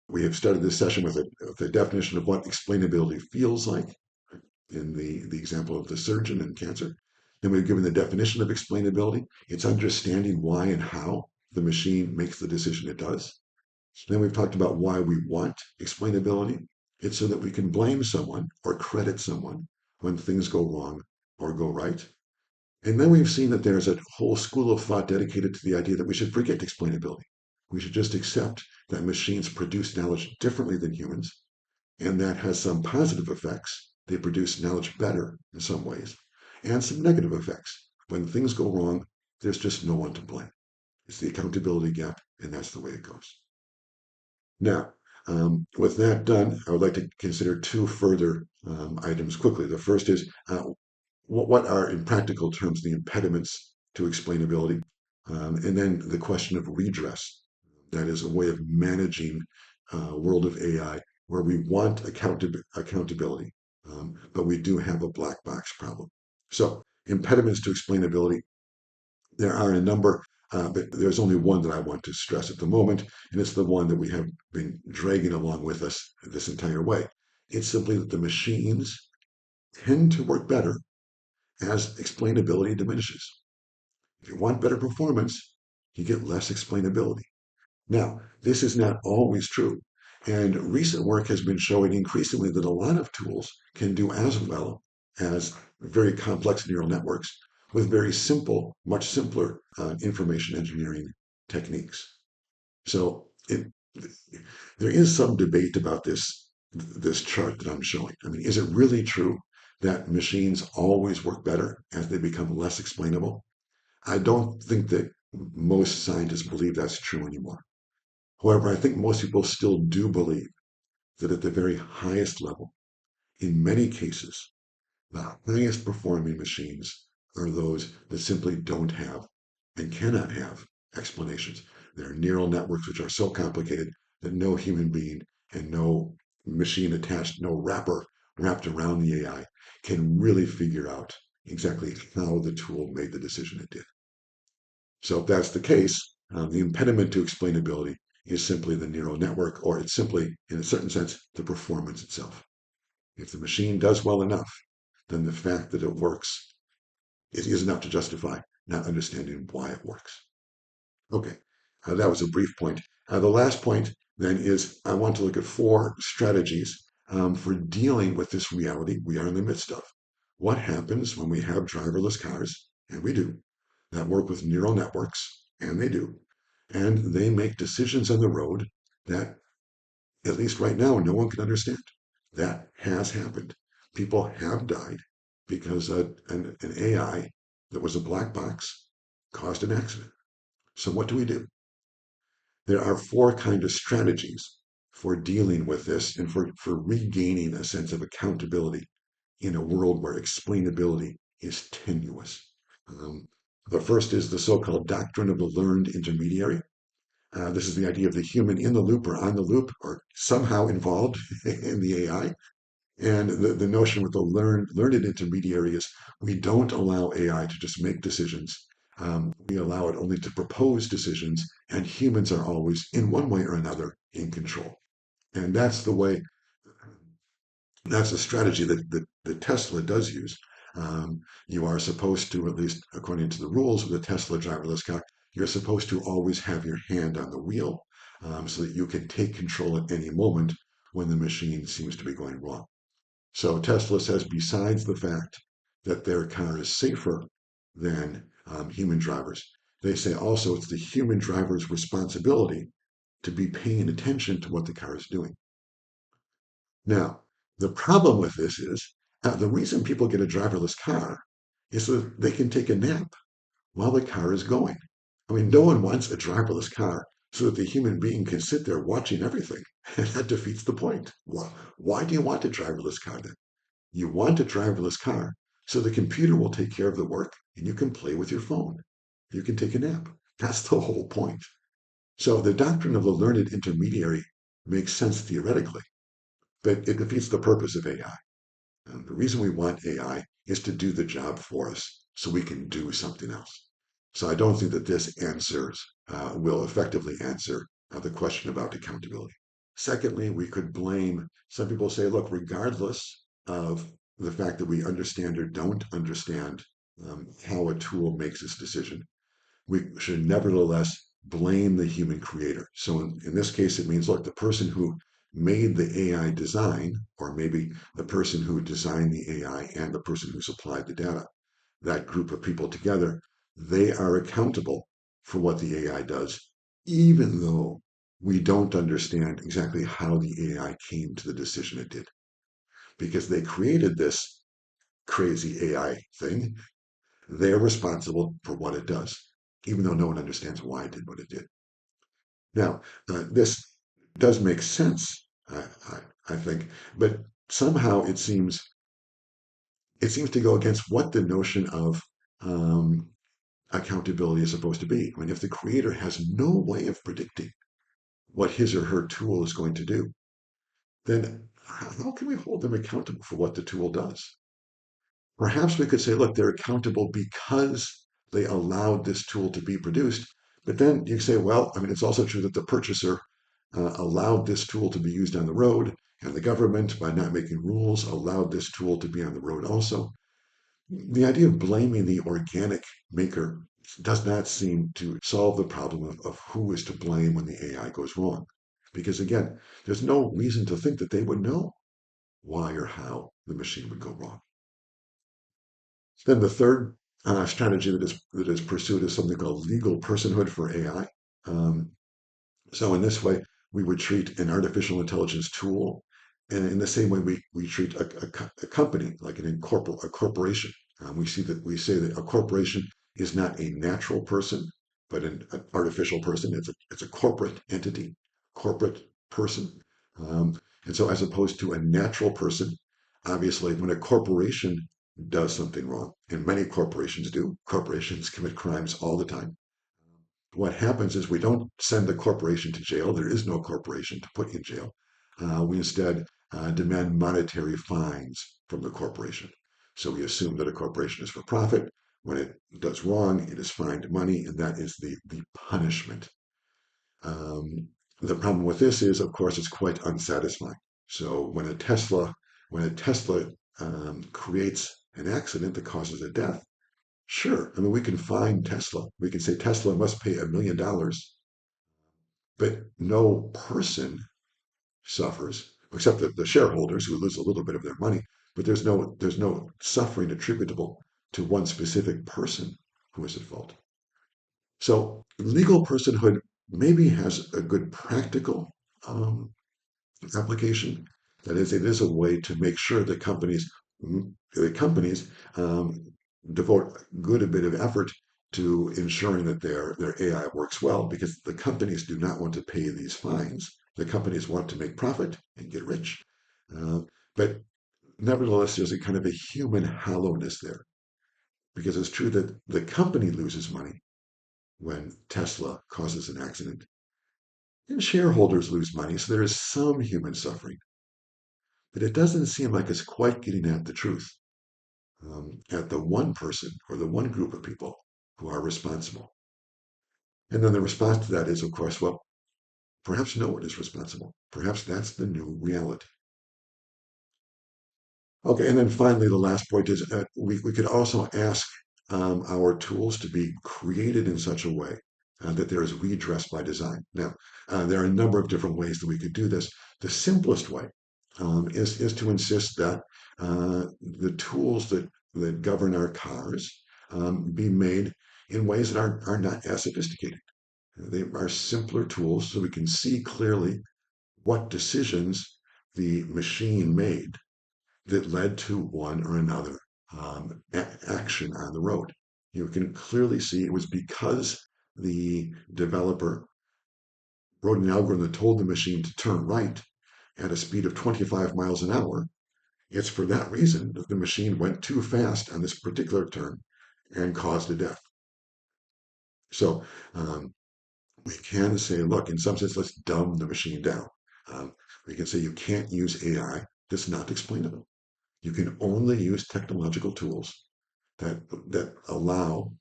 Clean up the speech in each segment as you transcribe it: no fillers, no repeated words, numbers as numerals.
We have started this session with a definition of what explainability feels like in the example of the surgeon and cancer. Then we've given the definition of explainability. It's understanding why and how the machine makes the decision it does. Then we've talked about why we want explainability. It's so that we can blame someone or credit someone when things go wrong or go right. And then we've seen that there's a whole school of thought dedicated to the idea that we should forget explainability. We should just accept that machines produce knowledge differently than humans, and that has some positive effects. They produce knowledge better in some ways, and some negative effects. When things go wrong, there's just no one to blame. It's the accountability gap, and that's the way it goes. Now, with that done, I would like to consider two further items quickly. The first is what are, in practical terms, the impediments to explainability? And then the question of redress. That is a way of managing a world of AI where we want accountability, but we do have a black box problem. So, impediments to explainability, there are a number, but there's only one that I want to stress at the moment, and it's the one that we have been dragging along with us this entire way. It's simply that the machines tend to work better as explainability diminishes. If you want better performance, you get less explainability. Now, this is not always true. And recent work has been showing increasingly that a lot of tools can do as well as very complex neural networks with very simple, much simpler information engineering techniques. So there is some debate about this chart that I'm showing. I mean, is it really true that machines always work better as they become less explainable? I don't think that most scientists believe that's true anymore. However, I think most people still do believe that at the very highest level, in many cases, the highest performing machines are those that simply don't have and cannot have explanations. There are neural networks which are so complicated that no human being and no machine attached, no wrapper wrapped around the AI can really figure out exactly how the tool made the decision it did. So if that's the case, the impediment to explainability is simply the neural network, or it's simply, in a certain sense, the performance itself. If the machine does well enough, then the fact that it works is enough to justify not understanding why it works. Okay, that was a brief point. The last point then is I want to look at four strategies for dealing with this reality we are in the midst of. What happens when we have driverless cars? And we do. That work with neural networks, and they do. And they make decisions on the road that, at least right now, no one can understand. That has happened. People have died because an AI that was a black box caused an accident. So what do we do? There are four kind of strategies for dealing with this and for regaining a sense of accountability in a world where explainability is tenuous. Um, the first is the so-called doctrine of the learned intermediary. This is the idea of the human in the loop or on the loop or somehow involved in the AI. And the notion with the learned intermediary is we don't allow AI to just make decisions. We allow it only to propose decisions, and humans are always, in one way or another, in control. And that's the way, that's a strategy that Tesla does use. You are supposed to, at least according to the rules of the Tesla driverless car, you're supposed to always have your hand on the wheel so that you can take control at any moment when the machine seems to be going wrong. So Tesla says, besides the fact that their car is safer than human drivers, they say also it's the human driver's responsibility to be paying attention to what the car is doing. Now, the problem with this is the reason people get a driverless car is so that they can take a nap while the car is going. I mean, no one wants a driverless car so that the human being can sit there watching everything. And that defeats the point. Why do you want a driverless car then? You want a driverless car so the computer will take care of the work and you can play with your phone. You can take a nap. That's the whole point. So the doctrine of the learned intermediary makes sense theoretically, but it defeats the purpose of AI. And the reason we want AI is to do the job for us so we can do something else. So I don't think that this answers will effectively answer the question about accountability. Secondly, we could blame, some people say, look, regardless of the fact that we understand or don't understand how a tool makes its decision, we should nevertheless blame the human creator. So in this case, it means, look, the person who made the AI design, or maybe the person who designed the AI and the person who supplied the data, that group of people together, they are accountable for what the AI does, even though we don't understand exactly how the AI came to the decision it did. Because they created this crazy AI thing, they're responsible for what it does, even though no one understands why it did what it did. Now, this does make sense, I think, but somehow it seems to go against what the notion of um, accountability is supposed to be. I mean, if the creator has no way of predicting what his or her tool is going to do, then how can we hold them accountable for what the tool does? Perhaps we could say, look, they're accountable because they allowed this tool to be produced. But then you say, well, I mean, it's also true that the purchaser allowed this tool to be used on the road, and the government, by not making rules, allowed this tool to be on the road also. The idea of blaming the organic maker does not seem to solve the problem of who is to blame when the AI goes wrong. Because again, there's no reason to think that they would know why or how the machine would go wrong. Then the third strategy that is pursued is something called legal personhood for AI. Um, so in this way, we would treat an artificial intelligence tool in the same way we treat a company, like a corporation. We say that a corporation is not a natural person, but an artificial person. It's a corporate entity, corporate person. Um, and so as opposed to a natural person, obviously when a corporation does something wrong, and many corporations do, corporations commit crimes all the time. What happens is we don't send the corporation to jail. There is no corporation to put in jail. We instead demand monetary fines from the corporation. So we assume that a corporation is for profit. When it does wrong, it is fined money, and that is the punishment. Um, the problem with this is, of course, it's quite unsatisfying. So when a Tesla creates an accident that causes a death, sure. I mean, we can fine Tesla. We can say Tesla must pay $1 million, but no person suffers except the shareholders who lose a little bit of their money. But there's no suffering attributable to one specific person who is at fault. So legal personhood maybe has a good practical um, application. That is, it is a way to make sure that companies devote a bit of effort to ensuring that their AI works well, because the companies do not want to pay these fines. The companies want to make profit and get rich. Uh, but nevertheless, there's a kind of a human hollowness there, because it's true that the company loses money when Tesla causes an accident, and shareholders lose money, so there is some human suffering. But it doesn't seem like it's quite getting at the truth, at the one person or the one group of people who are responsible. And then the response to that is, of course, well, perhaps no one is responsible. Perhaps that's the new reality. Okay, and then finally, the last point is we could also ask our tools to be created in such a way that there is redress by design. Now, there are a number of different ways that we could do this. The simplest way is to insist that the tools that govern our cars be made in ways that are not as sophisticated. They are simpler tools so we can see clearly what decisions the machine made that led to one or another action on the road. You can clearly see it was because the developer wrote an algorithm that told the machine to turn right at a speed of 25 miles an hour. It's for that reason that the machine went too fast on this particular turn and caused a death. So we can say, look, in some sense, let's dumb the machine down. Um, we can say you can't use AI that's not explainable. You can only use technological tools that allow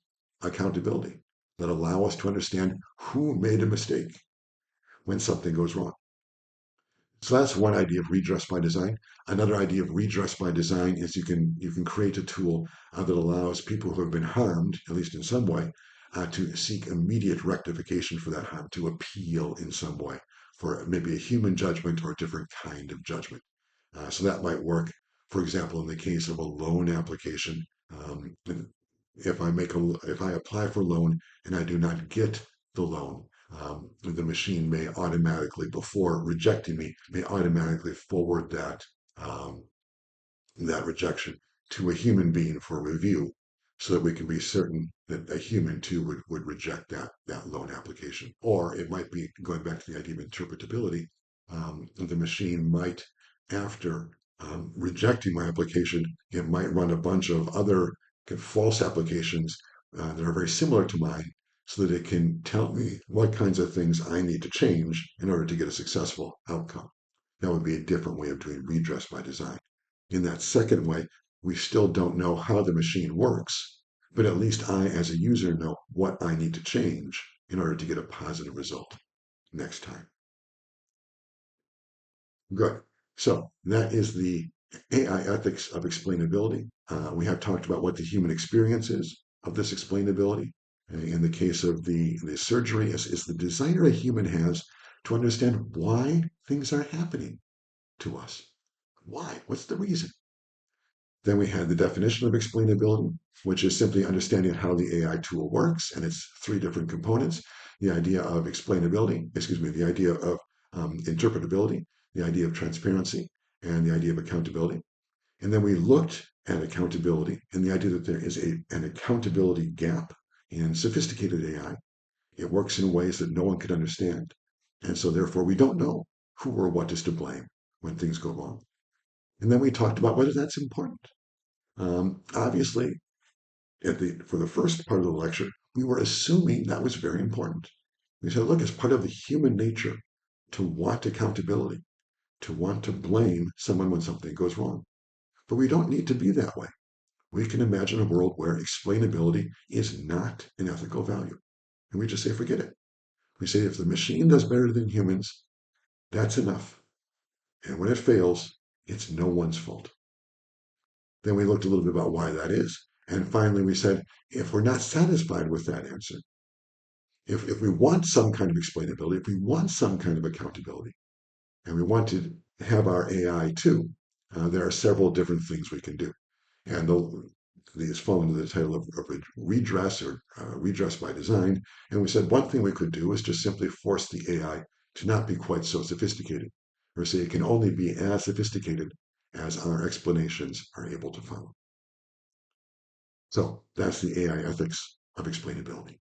accountability, that allow us to understand who made a mistake when something goes wrong. So that's one idea of redress by design. Another idea of redress by design is you can create a tool that allows people who have been harmed, at least in some way, to seek immediate rectification for that harm, to appeal in some way for maybe a human judgment or a different kind of judgment. So that might work, for example, in the case of a loan application. If I apply for a loan and I do not get the loan, the machine may automatically, before rejecting me, may automatically forward um, that rejection to a human being for review, so that we can be certain that a human too would reject that loan application. Or it might be going back to the idea of interpretability. The machine might, after rejecting my application, it might run a bunch of other false applications that are very similar to mine, so that it can tell me what kinds of things I need to change in order to get a successful outcome. That would be a different way of doing redress by design. In that second way, we still don't know how the machine works, but at least I, as a user, know what I need to change in order to get a positive result next time. Good. So that is the AI ethics of explainability. We have talked about what the human experience is of this explainability. In the case of the surgery, is the desire a human has to understand why things are happening to us. Why? What's the reason? Then we had the definition of explainability, which is simply understanding how the AI tool works and its three different components. The idea of explainability, excuse me, the idea of interpretability, the idea of transparency, and the idea of accountability. And then we looked at accountability and the idea that there is an accountability gap in sophisticated AI. It works in ways that no one could understand. And so therefore we don't know who or what is to blame when things go wrong. And then we talked about whether that's important. Obviously, for the first part of the lecture, we were assuming that was very important. We said, look, it's part of the human nature to want accountability, to want to blame someone when something goes wrong. But we don't need to be that way. We can imagine a world where explainability is not an ethical value. And we just say, forget it. We say, if the machine does better than humans, that's enough. And when it fails, it's no one's fault. Then we looked a little bit about why that is. And finally, we said, if we're not satisfied with that answer, if we want some kind of explainability, if we want some kind of accountability, and we want to have our AI too, there are several different things we can do. And these fall under the title of redress or redress by design. And we said one thing we could do is just simply force the AI to not be quite so sophisticated, or say it can only be as sophisticated as our explanations are able to follow. So that's the AI ethics of explainability.